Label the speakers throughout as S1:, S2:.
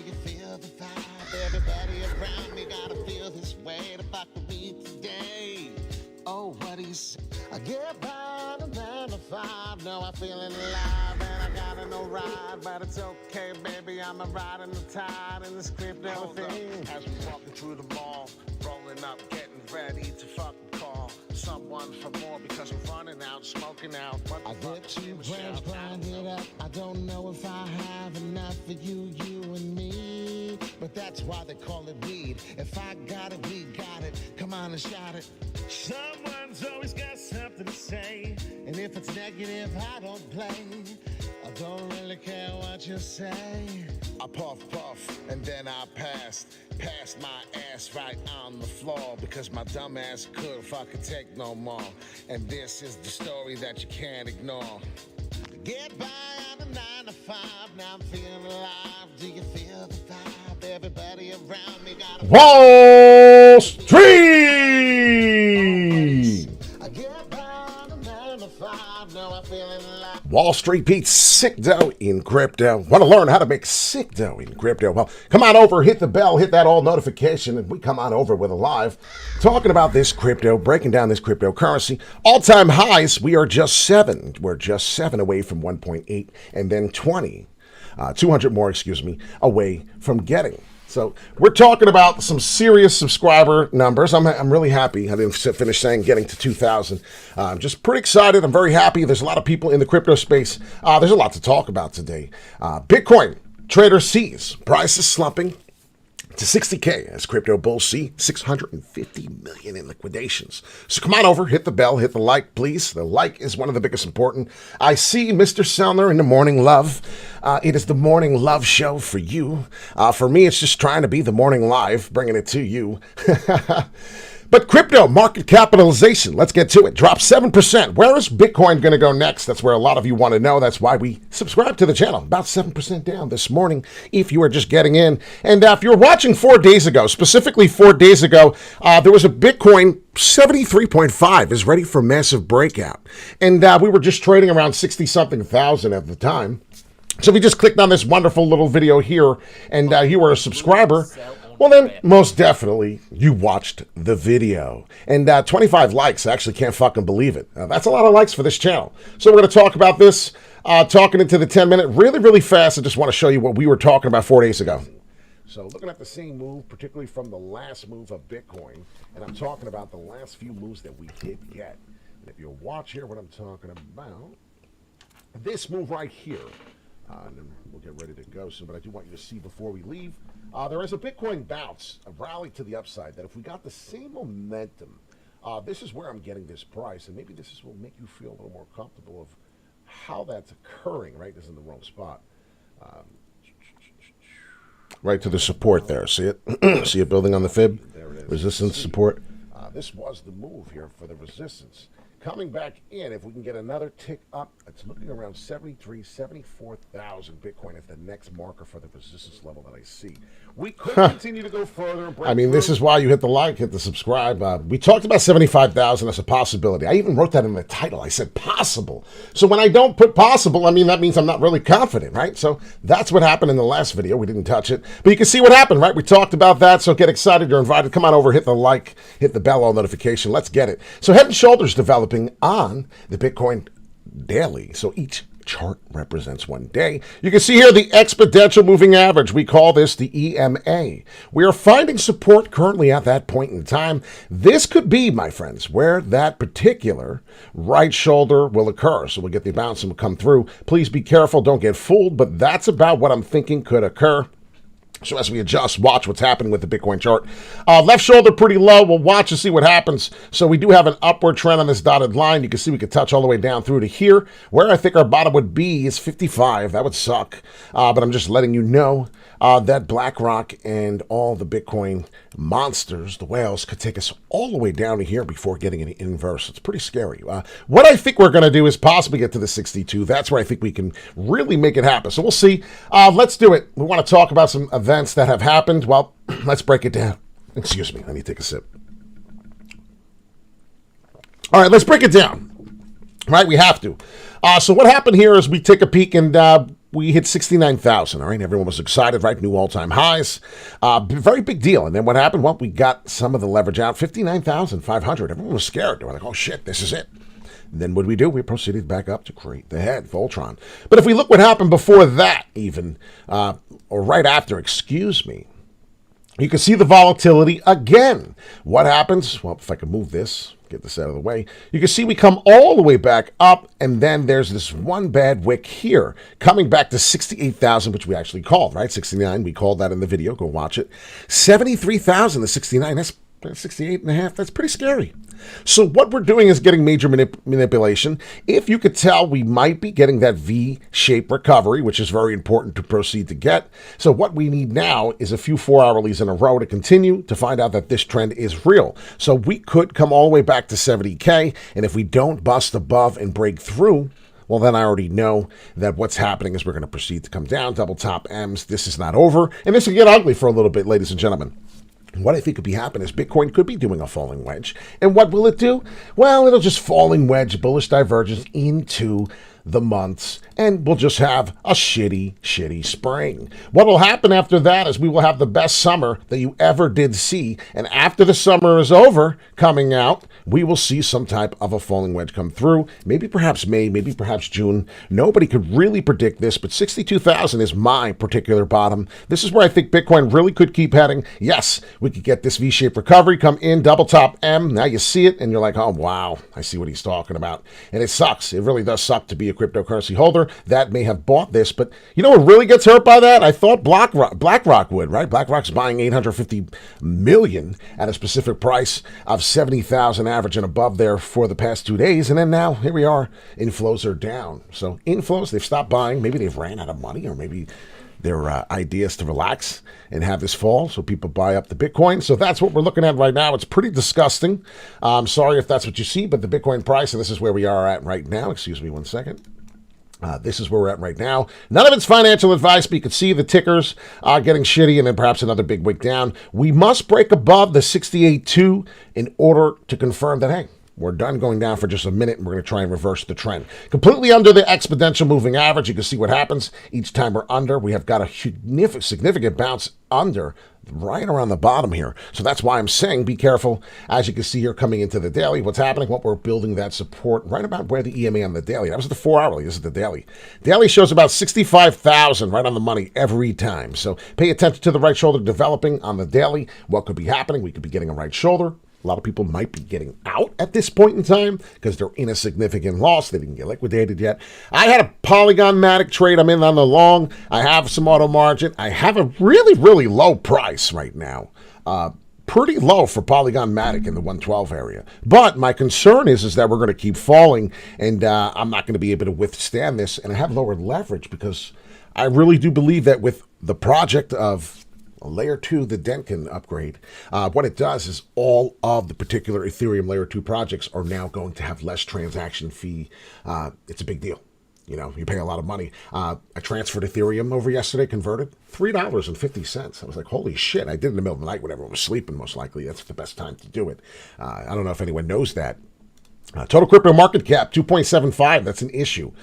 S1: you feel the vibe? Everybody around me gotta feel this way to fuck with me today. Oh, what do you say? I get by the 9 to 5, now I'm feeling alive and I gotta no ride, but it's okay, baby, I'm a riding the tide in this crypto thing. As we walking through the mall, rolling up, getting ready to fucking call someone for more because we're running out, smoking out. I get 2 grams, grind it up. I don't know if I have enough for you, you and me, but that's why they call it weed. If I got it, we got it. Come on and shout it. Someone's always got something to say, and if it's negative, I don't play. I don't really care what you say. I puff, and then I passed my ass right on the floor because my dumb ass couldn't fucking take no more. And this is the story that you can't ignore. Get by on a 9 to 5, now I'm feeling alive. Do you feel the vibe? Everybody around me got a
S2: Wall Street!
S1: I get by on a 9 to 5, now I'm feeling alive.
S2: Wall Street Pete's sick dough in crypto. Want to learn how to make sick dough in crypto? Well, come on over, hit the bell, hit that all notification, and we come on over with a live talking about this crypto, breaking down this cryptocurrency. All-time highs, we are just 7. We're just 7 away from 1.8 and then 200 more, away from getting. So we're talking about some serious subscriber numbers. I'm really happy. I didn't finish saying getting to 2,000. I'm just pretty excited. I'm very happy. There's a lot of people in the crypto space. There's a lot to talk about today. Bitcoin trader sees prices slumping to 60K as crypto bulls see 650 million in liquidations. So come on over, hit the bell, hit the like, please. The like is one of the biggest important. I see Mr. Sellner in the morning love. It is the morning love show for you. For me, it's just trying to be the morning live, bringing it to you. But crypto market capitalization, let's get to it. Dropped 7%. Where is Bitcoin going to go next? That's where a lot of you want to know. That's why we subscribe to the channel. About 7% down this morning if you are just getting in. And if you're watching 4 days ago, specifically 4 days ago, there was a Bitcoin 73.5 is ready for massive breakout. And we were just trading around 60-something thousand at the time. So if you just clicked on this wonderful little video here and you were a subscriber, well, then, most definitely, you watched the video. And 25 likes, I actually can't fucking believe it. That's a lot of likes for this channel. So we're going to talk about this, talking into the 10-minute really, really fast. I just want to show you what we were talking about 4 days ago. So looking at the same move, particularly from the last move of Bitcoin, and I'm talking about the last few moves that we did get. And if you'll watch here what I'm talking about, this move right here, and then we'll get ready to go soon, but I do want you to see before we leave, there is a Bitcoin bounce, a rally to the upside, that if we got the same momentum, this is where I'm getting this price, and maybe this will make you feel a little more comfortable of how that's occurring, right? This is in the wrong spot. Right to the support there, see it? See it building on the fib? There it is. Resistance, support. This was the move here for the resistance. Coming back in, if we can get another tick up, it's looking around 74,000 Bitcoin as the next marker for the resistance level that I see. We could continue to go further and break through. This is why you hit the like, hit the subscribe. We talked about 75,000 as a possibility. I even wrote that in the title. I said possible. So when I don't put possible, that means I'm not really confident, right? So that's what happened in the last video. We didn't touch it. But you can see what happened, right? We talked about that. So get excited. You're invited. Come on over, hit the like, hit the bell, all notification. Let's get it. So Head and Shoulders developing on the Bitcoin daily. So each chart represents 1 day. You can see here the exponential moving average. We call this the EMA. We are finding support currently at that point in time. This could be, my friends, where that particular right shoulder will occur. So we'll get the bounce and we'll come through. Please be careful. Don't get fooled, but that's about what I'm thinking could occur. So as we adjust, watch what's happening with the Bitcoin chart. Left shoulder pretty low. We'll watch and see what happens. So we do have an upward trend on this dotted line. You can see we could touch all the way down through to here. Where I think our bottom would be is 55. That would suck. But I'm just letting you know that BlackRock and all the Bitcoin monsters, the whales, could take us all the way down to here before getting an inverse. It's pretty scary. What I think we're going to do is possibly get to the 62. That's where I think we can really make it happen. So we'll see. Let's do it. We want to talk about some events that have happened. Well, let's break it down. Excuse me. Let me take a sip. All right, let's break it down. Right, we have to. So what happened here is we take a peek and we hit 69,000, all right? Everyone was excited, right? New all-time highs. Very big deal. And then what happened? Well, we got some of the leverage out, 59,500. Everyone was scared. They were like, oh, shit, this is it. And then what did we do? We proceeded back up to create the head, Voltron. But if we look what happened before that even, or right after, excuse me, you can see the volatility again. What happens? Well, if I can move this, get this out of the way, you can see we come all the way back up, and then there's this one bad wick here, coming back to 68,000, which we actually called, right? 69, we called that in the video. Go watch it. 73,000 to 69, that's 68 and a half. That's pretty scary. So what we're doing is getting major manipulation. If you could tell, we might be getting that V-shaped recovery, which is very important to proceed to get. So what we need now is a few 4-hourlies in a row to continue to find out that this trend is real. So we could come all the way back to 70K, and if we don't bust above and break through, well, then I already know that what's happening is we're going to proceed to come down, double top M's. This is not over, and this will get ugly for a little bit, ladies and gentlemen. What I think could be happening is Bitcoin could be doing a falling wedge. And what will it do? Well, it'll just falling wedge, bullish divergence into the months, and we'll just have a shitty spring. What will happen after that is we will have the best summer that you ever did see, and after the summer is over, coming out, we will see some type of a falling wedge come through, maybe perhaps May, maybe perhaps June. Nobody could really predict this, but 62,000 is my particular bottom. This is where I think Bitcoin really could keep heading. Yes, we could get this V-shaped recovery, come in, double top M, now you see it, and you're like, oh, wow, I see what he's talking about. And it sucks. It really does suck to be a cryptocurrency holder that may have bought this, but you know what really gets hurt by that? I thought BlackRock would, right? BlackRock's buying 850 million at a specific price of 70,000 average and above there for the past 2 days, and then now here we are, inflows are down. So inflows, they've stopped buying. Maybe they've ran out of money, or maybe their ideas to relax and have this fall, so people buy up the Bitcoin. So that's what we're looking at right now. It's pretty disgusting. I'm sorry if that's what you see, but the Bitcoin price, and this is where we are at right now. Excuse me one second. This is where we're at right now. None of it's financial advice, but you can see the tickers are getting shitty, and then perhaps another big wick down. We must break above the 68.2 in order to confirm that, hey, we're done going down for just a minute, and we're going to try and reverse the trend. Completely under the exponential moving average. You can see what happens each time we're under. We have got a significant bounce under right around the bottom here. So that's why I'm saying be careful. As you can see here coming into the daily, what's happening? What we're building that support right about where the EMA on the daily. That was the 4-hourly. This is the daily. Daily shows about 65,000 right on the money every time. So pay attention to the right shoulder developing on the daily. What could be happening? We could be getting a right shoulder. A lot of people might be getting out at this point in time because they're in a significant loss. They didn't get liquidated yet. I had a Polygon Matic trade. I'm in on the long. I have some auto margin. I have a really low price right now. Pretty low for Polygon Matic in the 112 area. But my concern is that we're going to keep falling, and I'm not going to be able to withstand this. And I have lower leverage because I really do believe that with the project of Layer 2, the Denkin upgrade, what it does is all of the particular Ethereum Layer 2 projects are now going to have less transaction fee. It's a big deal. You know, you pay a lot of money. I transferred Ethereum over yesterday, converted, $3.50. I was like, holy shit. I did it in the middle of the night when everyone was sleeping, most likely. That's the best time to do it. I don't know if anyone knows that. Total crypto market cap, 2.75. That's an issue.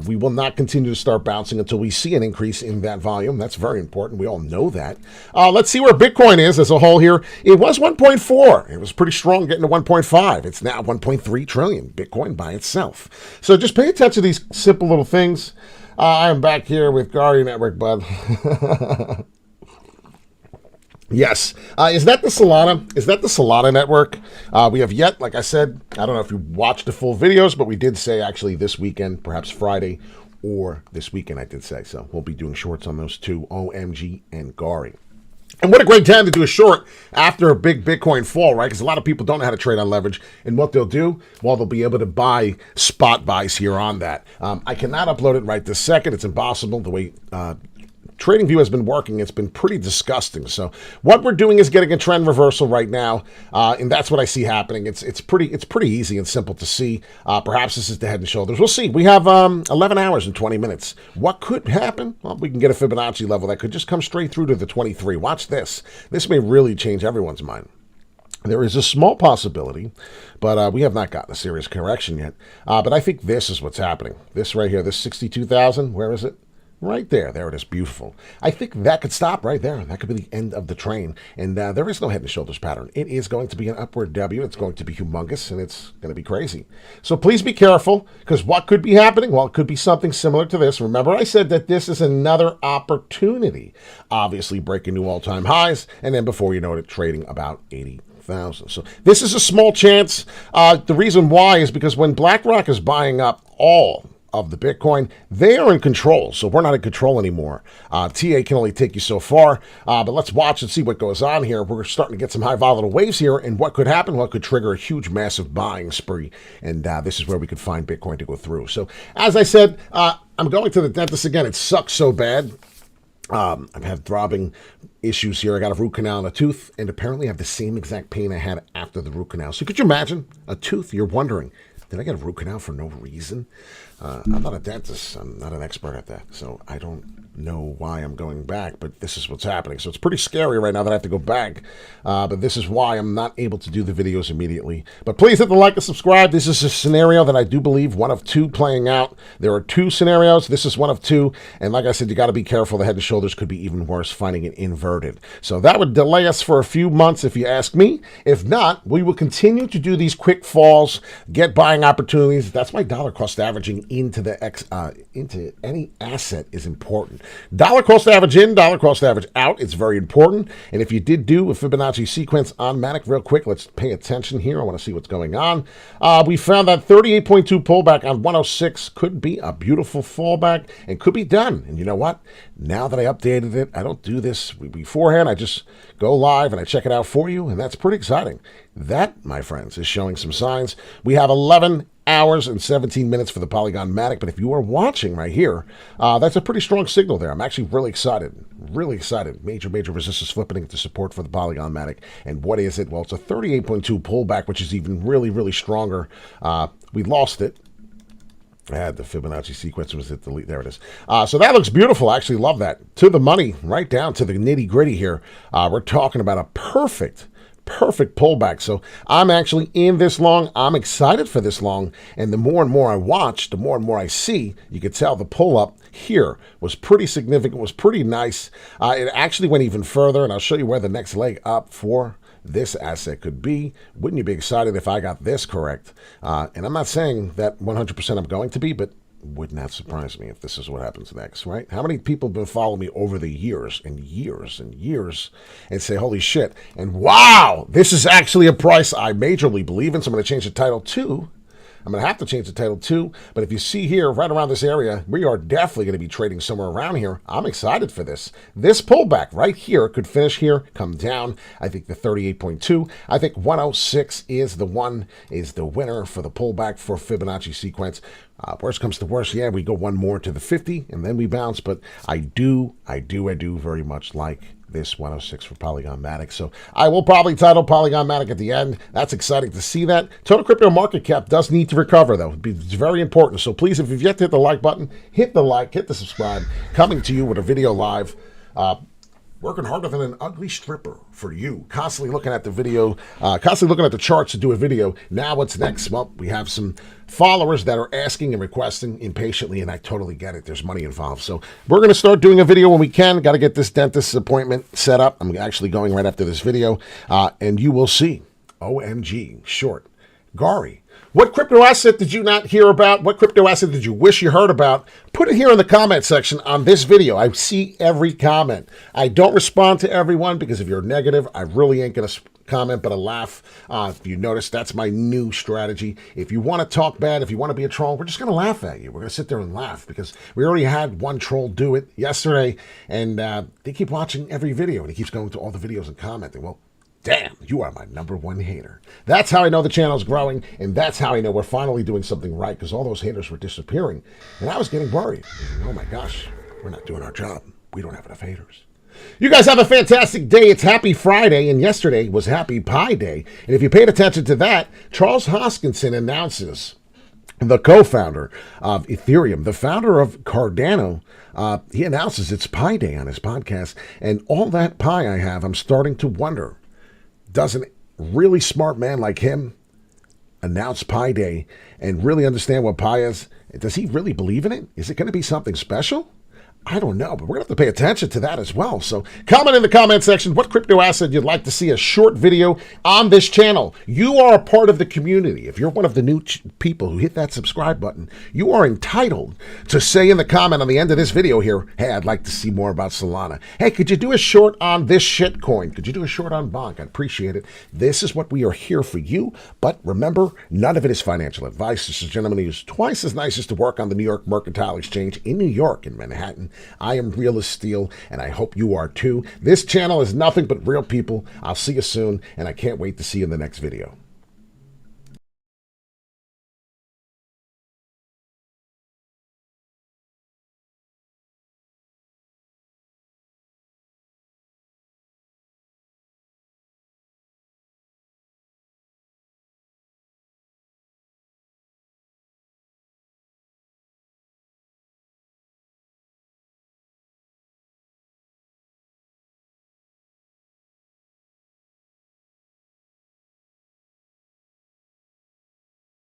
S2: We will not continue to start bouncing until we see an increase in that volume. That's very important. We all know that. Let's see where Bitcoin is as a whole here. It was 1.4. It was pretty strong getting to 1.5. It's now 1.3 trillion Bitcoin by itself. So just pay attention to these simple little things. I'm back here with Guardian Network, bud. Yes. Is that the Solana? Is that the Solana network? We have yet, like I said, I don't know if you watched the full videos, but we did say actually this weekend, perhaps Friday or this weekend, I did say. So we'll be doing shorts on those two, OMG and Gari. And what a great time to do a short after a big Bitcoin fall, right? Because a lot of people don't know how to trade on leverage. And what they'll do, well, they'll be able to buy spot buys here on that. I cannot upload it right this second. It's impossible the way TradingView has been working. It's been pretty disgusting. So what we're doing is getting a trend reversal right now, and that's what I see happening. It's pretty easy and simple to see. Perhaps this is the head and shoulders. We'll see. We have 11 hours and 20 minutes. What could happen? Well, we can get a Fibonacci level that could just come straight through to the 23. Watch this. This may really change everyone's mind. There is a small possibility, but we have not gotten a serious correction yet. But I think this is what's happening. This right here, this 62,000, where is it? Right there. There it is. Beautiful. I think that could stop right there. That could be the end of the train. And there is no head and shoulders pattern. It is going to be an upward W. It's going to be humongous, and it's going to be crazy. So please be careful, because what could be happening? Well, it could be something similar to this. Remember, I said that this is another opportunity. Obviously, breaking new all-time highs, and then before you know it, trading about 80,000. So this is a small chance. The reason why is because when BlackRock is buying up all of the Bitcoin, they are in control. So we're not in control anymore. TA can only take you so far, but let's watch and see what goes on here. We're starting to get some high volatile waves here, and what could happen? What could trigger a huge, massive buying spree? And this is where we could find Bitcoin to go through. So as I said, I'm going to the dentist again. It sucks so bad. I've had throbbing issues here. I got a root canal and a tooth, and apparently I have the same exact pain I had after the root canal. So could you imagine a tooth? You're wondering, did I get a root canal for no reason? I'm not a dentist. I'm not an expert at that. So I don't know why I'm going back, but this is what's happening. So it's pretty scary right now that I have to go back. But this is why I'm not able to do the videos immediately. But please hit the like and subscribe. This is a scenario that I do believe one of two playing out. There are two scenarios. This is one of two. And like I said, you got to be careful. The head and shoulders could be even worse, finding it inverted. So that would delay us for a few months if you ask me. If not, we will continue to do these quick falls, get buying opportunities. That's why dollar cost averaging into any asset is important. Dollar cost average in, dollar cost average out. It's very important. And if you did do a Fibonacci sequence on Matic real quick, let's pay attention here. I want to see what's going on. We found that 38.2 pullback on 106 could be a beautiful fallback and could be done. And you know what? Now that I updated it, I don't do this beforehand. I just go live and I check it out for you. And that's pretty exciting. That, my friends, is showing some signs. We have 11 hours and 17 minutes for the Polygon Matic, but if you are watching right here, that's a pretty strong signal there. I'm actually really excited. Major resistance flipping into support for the Polygon Matic. And what is it? Well, it's a 38.2 pullback, which is even really stronger. We lost it. I had the Fibonacci sequence, was it delete? There it is. So that looks beautiful. I actually love that. To the money, right down to the nitty gritty here. We're talking about a perfect pullback. So I'm actually in this long. I'm excited for this long. And the more and more I watch, the more and more I see, you could tell the pull up here was pretty significant, was pretty nice. It actually went even further, and I'll show you where the next leg up for this asset could be. Wouldn't you be excited if I got this correct? And I'm not saying that 100% I'm going to be, but would not surprise me if this is what happens next, right? How many people have been following me over the years and years and say, holy shit, and wow, this is actually a price I majorly believe in, so I'm going to change the title to. I'm going to have to change the title too, but if you see here, right around this area, we are definitely going to be trading somewhere around here. I'm excited for this. This pullback right here could finish here, come down. I think the 38.2, I think 106 is the winner for the pullback for Fibonacci sequence. Worst comes to worst, yeah, we go one more to the 50 and then we bounce, but I do very much like this 106 for Polygon Matic. So I will probably title Polygon Matic at the end. That's exciting to see that. Total crypto market cap does need to recover, though. It's very important. So please, if you've yet to hit the like button, hit the like, hit the subscribe. Coming to you with a video live. Working harder than an ugly stripper for you. Constantly looking at the video, constantly looking at the charts to do a video. Now what's next? Well, we have some followers that are asking and requesting impatiently, and I totally get it. There's money involved. So we're going to start doing a video when we can. Got to get this dentist appointment set up. I'm actually going right after this video, and you will see. OMG, short. Gary. What crypto asset did you not hear about? What crypto asset did you wish you heard about? Put it here in the comment section on this video. I see every comment. I don't respond to everyone because if you're negative, I really ain't going to comment, but a laugh. If you notice, that's my new strategy. If you want to talk bad, if you want to be a troll, we're just going to laugh at you. We're going to sit there and laugh because we already had one troll do it yesterday, and they keep watching every video, and he keeps going to all the videos and commenting. Well, damn, you are my #1 hater. That's how I know the channel's growing, and that's how I know we're finally doing something right, because all those haters were disappearing, and I was getting worried. Oh my gosh, we're not doing our job. We don't have enough haters. You guys have a fantastic day. It's Happy Friday, and yesterday was Happy Pi Day. And if you paid attention to that, Charles Hoskinson announces, the co-founder of Ethereum, the founder of Cardano, he announces it's Pi Day on his podcast, and all that Pi I have, I'm starting to wonder, does a really smart man like him announce Pi Day and really understand what Pi is? Does he really believe in it? Is it going to be something special? I don't know, but we're going to have to pay attention to that as well. So comment in the comment section what crypto asset you'd like to see a short video on this channel. You are a part of the community. If you're one of the new people who hit that subscribe button, you are entitled to say in the comment on the end of this video here, hey, I'd like to see more about Solana. Hey, could you do a short on this shitcoin? Could you do a short on Bonk? I'd appreciate it. This is what we are here for you. But remember, none of it is financial advice. This is a gentleman who's twice as nice as to work on the New York Mercantile Exchange in New York, in Manhattan. I am real as steel, and I hope you are too. This channel is nothing but real people. I'll see you soon, and I can't wait to see you in the next video.